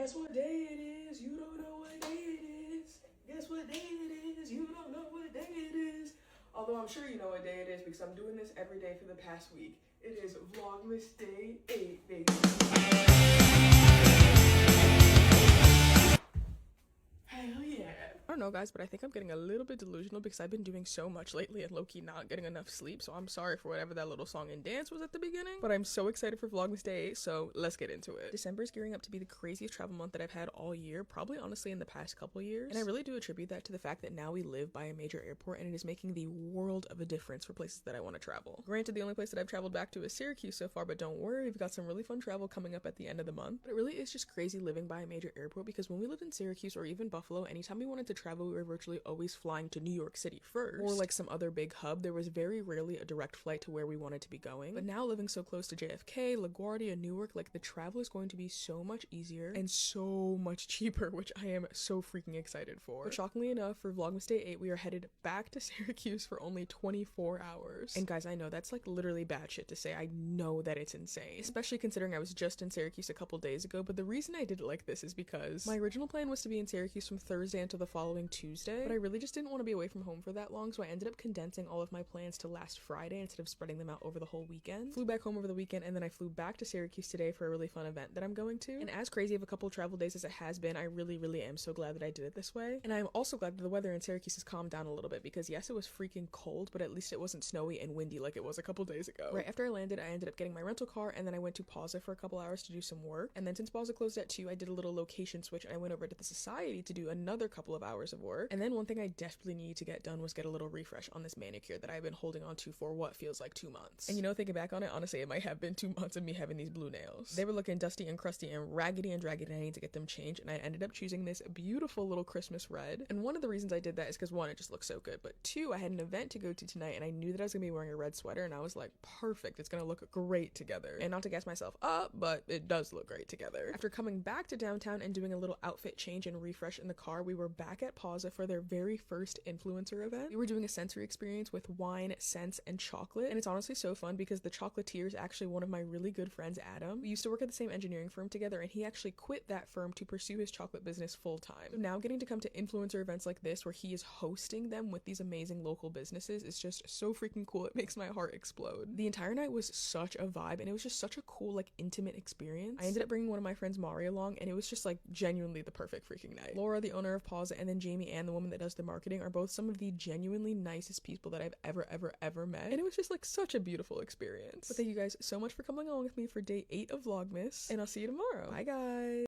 Guess what day it is? You don't know what day it is. Guess what day it is? You don't know what day it is. Although I'm sure you know what day it is because I'm doing this every day for the past week. It is Vlogmas Day 8, baby. Hell yeah. I don't know guys, but I think I'm getting a little bit delusional because I've been doing so much lately and low-key not getting enough sleep, so I'm sorry for whatever that little song and dance was at the beginning, but I'm so excited for Vlogmas Day 8, so let's get into it. December is gearing up to be the craziest travel month that I've had all year, probably honestly in the past couple years, and I really do attribute that to the fact that now we live by a major airport and it is making the world of a difference for places that I want to travel. Granted, the only place that I've traveled back to is Syracuse so far, but don't worry, we've got some really fun travel coming up at the end of the month. But it really is just crazy living by a major airport because when we lived in Syracuse or even Buffalo, anytime we wanted to travel, we were virtually always flying to New York City first, or like some other big hub. There was very rarely a direct flight to where we wanted to be going. But now living so close to JFK, LaGuardia, Newark, like the travel is going to be so much easier and so much cheaper, which I am so freaking excited for. But shockingly enough, for Vlogmas Day 8, we are headed back to Syracuse for only 24 hours. And guys, I know that's like literally bad shit to say. I know that it's insane, especially considering I was just in Syracuse a couple days ago. But the reason I did it like this is because my original plan was to be in Syracuse from Thursday until the following Tuesday, but I really just didn't want to be away from home for that long, so I ended up condensing all of my plans to last Friday instead of spreading them out over the whole weekend. Flew back home over the weekend, and then I flew back to Syracuse today for a really fun event that I'm going to. And as crazy of a couple travel days as it has been, I really am so glad that I did it this way. And I'm also glad that the weather in Syracuse has calmed down a little bit because yes, it was freaking cold, but at least it wasn't snowy and windy like it was a couple days ago. Right after I landed, I ended up getting my rental car, and then I went to Plaza for a couple hours to do some work. And then since Plaza closed at 2, I did a little location switch and I went over to the Society to do another couple of hours of work. And then one thing I desperately needed to get done was get a little refresh on this manicure that I've been holding on to for what feels like 2 months. And you know, thinking back on it, honestly, it might have been 2 months of me having these blue nails. They were looking dusty and crusty and raggedy and draggedy, and I need to get them changed, and I ended up choosing this beautiful little Christmas red. And one of the reasons I did that is because 1, it just looks so good, but 2, I had an event to go to tonight and I knew that I was gonna be wearing a red sweater, and I was like, perfect, it's gonna look great together. And not to gas myself up, but it does look great together. After coming back to downtown and doing a little outfit change and refresh in the car, we were back at Plaza for their very first influencer event. We were doing a sensory experience with wine, scents, and chocolate, and it's honestly so fun because the chocolatier is actually one of my really good friends, Adam. We used to work at the same engineering firm together, and he actually quit that firm to pursue his chocolate business full-time. So now getting to come to influencer events like this where he is hosting them with these amazing local businesses is just so freaking cool. It makes my heart explode. The entire night was such a vibe, and it was just such a cool, like, intimate experience. I ended up bringing one of my friends, Mari, along, and it was just like genuinely the perfect freaking night. Laura, the owner of Plaza, and then Jamie Ann, the woman that does the marketing, are both some of the genuinely nicest people that I've ever met, and it was just like such a beautiful experience. But thank you guys so much for coming along with me for day 8 of Vlogmas, and I'll see you tomorrow. Bye guys.